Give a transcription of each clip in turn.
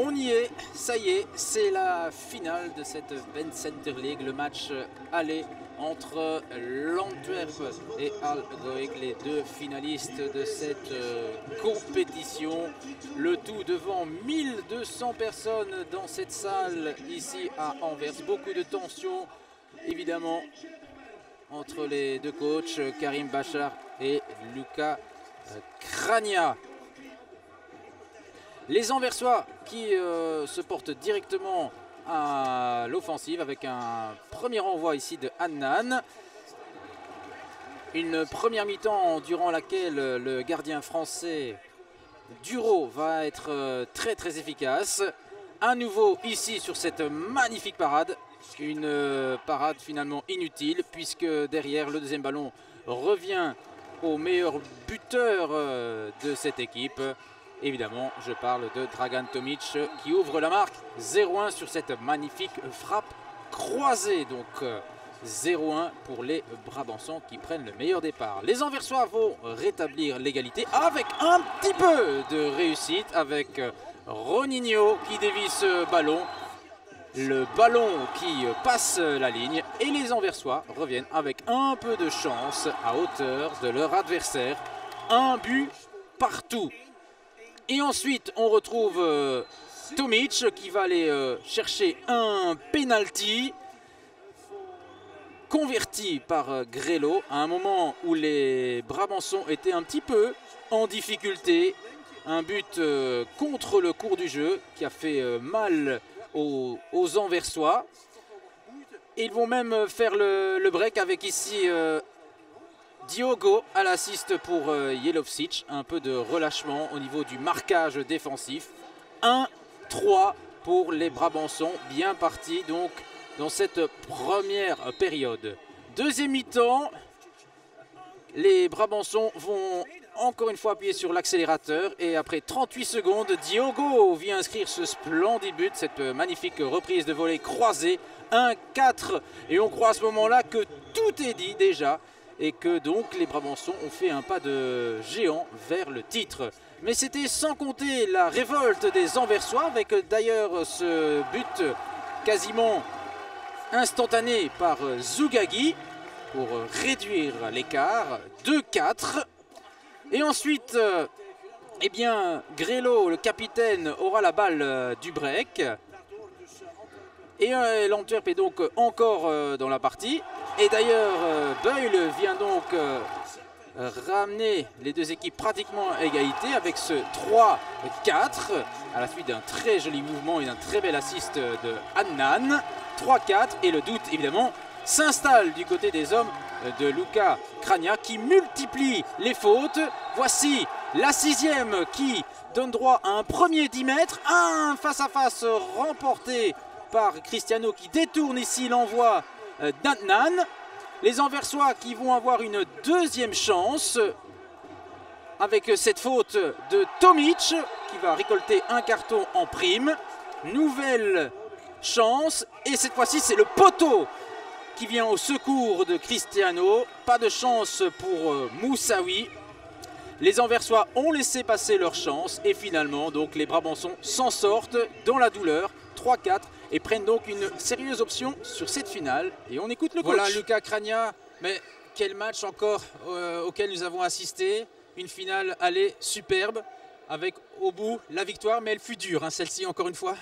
On y est, ça y est, c'est la finale de cette Center League, le match aller entre l'Antwerp et Al Goik, les deux finalistes de cette compétition. Le tout devant 1200 personnes dans cette salle ici à Anvers. Beaucoup de tension évidemment entre les deux coachs, Karim Bachar et Luca Cragna. Les Anversois qui se portent directement à l'offensive avec un premier envoi ici de Adnan. Une première mi-temps durant laquelle le gardien français Duro va être très efficace. À nouveau ici sur cette magnifique parade. Une parade finalement inutile puisque derrière le deuxième ballon revient au meilleur buteur de cette équipe. Évidemment, je parle de Dragan Tomic qui ouvre la marque 0-1 sur cette magnifique frappe croisée. Donc 0-1 pour les Brabançons qui prennent le meilleur départ. Les Anversois vont rétablir l'égalité avec un petit peu de réussite avec Roninho qui dévie ce ballon. Le ballon qui passe la ligne et les Anversois reviennent avec un peu de chance à hauteur de leur adversaire. Un but partout. Et ensuite, on retrouve Tomic qui va aller chercher un penalty converti par Grelo à un moment où les Brabançons étaient un petit peu en difficulté. Un but contre le cours du jeu qui a fait mal aux Anversois. Et ils vont même faire le break avec ici Diogo à l'assist pour Jelovcic. Un peu de relâchement au niveau du marquage défensif. 1-3 pour les Brabançons. Bien parti donc dans cette première période. Deuxième mi-temps, les Brabançons vont encore une fois appuyer sur l'accélérateur. Et après 38 secondes, Diogo vient inscrire ce splendide but. Cette magnifique reprise de volée croisée. 1-4. Et on croit à ce moment-là que tout est dit déjà. Et que donc les Brabançons ont fait un pas de géant vers le titre. Mais c'était sans compter la révolte des Anversois, avec d'ailleurs ce but quasiment instantané par Zougagui pour réduire l'écart. 2-4. Et ensuite, eh bien, Grelo, le capitaine, aura la balle du break. Et l'Antwerp est donc encore dans la partie. Et d'ailleurs, Beul vient donc ramener les deux équipes pratiquement à égalité avec ce 3-4 à la suite d'un très joli mouvement et d'un très bel assist de Adnan. 3-4 et le doute évidemment s'installe du côté des hommes de Luca Cragna qui multiplie les fautes. Voici la sixième qui donne droit à un premier 10 mètres. Un face-à-face remporté par Cristiano qui détourne ici l'envoi d'Adnan. Les Anversois qui vont avoir une deuxième chance avec cette faute de Tomic qui va récolter un carton en prime. Nouvelle chance et cette fois-ci c'est le poteau qui vient au secours de Cristiano. Pas de chance pour Moussaoui. Les Anversois ont laissé passer leur chance et finalement donc les Brabançons s'en sortent dans la douleur. 3-4 et prennent donc une sérieuse option sur cette finale. Et on écoute le coach. Voilà Luca Cragna, mais quel match encore auquel nous avons assisté. Une finale aller superbe avec au bout la victoire, mais elle fut dure, hein, celle-ci encore une fois.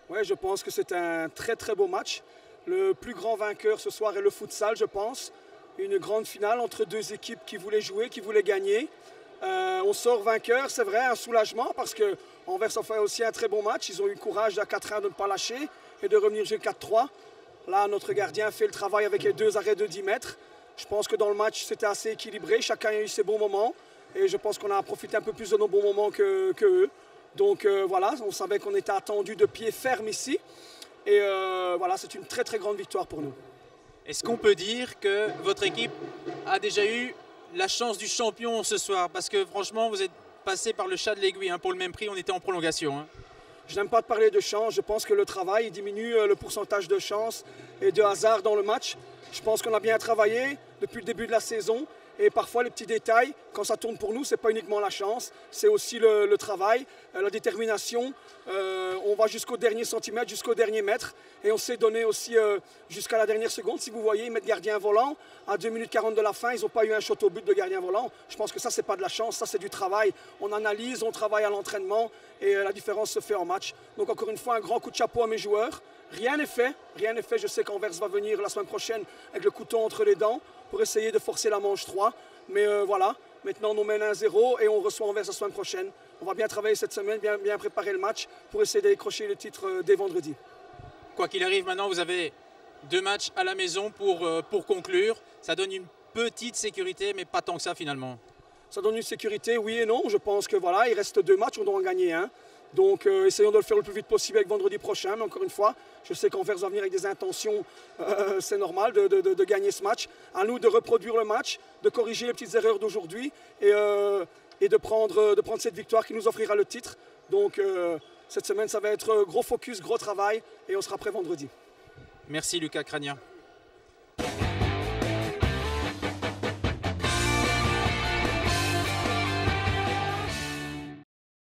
Oui, je pense que c'est un très beau match. Le plus grand vainqueur ce soir est le futsal, je pense. Une grande finale entre deux équipes qui voulaient jouer, qui voulaient gagner. On sort vainqueur, c'est vrai, un soulagement parce que Anvers a fait aussi un très bon match. Ils ont eu le courage à 4-1 de ne pas lâcher et de revenir jouer 4-3. Là, notre gardien fait le travail avec les deux arrêts de 10 mètres. Je pense que dans le match, c'était assez équilibré. Chacun a eu ses bons moments et je pense qu'on a profité un peu plus de nos bons moments qu'eux. Donc voilà, on savait qu'on était attendu de pied ferme ici. Et voilà, c'est une très grande victoire pour nous. Est-ce qu'on peut dire que votre équipe a déjà eu la chance du champion ce soir? Parce que franchement, vous êtes passé par le chat de l'aiguille. Hein. Pour le même prix, on était en prolongation. Hein. Je n'aime pas parler de chance. Je pense que le travail diminue le pourcentage de chance et de hasard dans le match. Je pense qu'on a bien travaillé depuis le début de la saison. Et parfois les petits détails, quand ça tourne pour nous, ce n'est pas uniquement la chance, c'est aussi le travail, la détermination. On va jusqu'au dernier centimètre, jusqu'au dernier mètre. Et on s'est donné aussi jusqu'à la dernière seconde. Si vous voyez, ils mettent gardien volant. À 2 minutes 40 de la fin, ils n'ont pas eu un shot au but de gardien volant. Je pense que ça, ce n'est pas de la chance, ça c'est du travail. On analyse, on travaille à l'entraînement et la différence se fait en match. Donc encore une fois, un grand coup de chapeau à mes joueurs. Rien n'est fait, rien n'est fait. Je sais qu'Anvers va venir la semaine prochaine avec le couteau entre les dents pour essayer de forcer la manche 3. Mais voilà, maintenant on nous mène 1-0 et on reçoit Anvers la semaine prochaine. On va bien travailler cette semaine, bien préparer le match pour essayer de décrocher le titre dès vendredi. Quoi qu'il arrive, maintenant vous avez 2 matchs à la maison pour conclure. Ça donne une petite sécurité, mais pas tant que ça finalement. Ça donne une sécurité, oui et non. Je pense que voilà, il reste 2 matchs, on doit en gagner un. Donc essayons de le faire le plus vite possible avec vendredi prochain. Mais encore une fois, je sais qu'Anvers va venir avec des intentions, c'est normal de gagner ce match. À nous de reproduire le match, de corriger les petites erreurs d'aujourd'hui et de prendre cette victoire qui nous offrira le titre. Donc cette semaine, ça va être gros focus, gros travail et on sera prêt vendredi. Merci Lucas Cragna.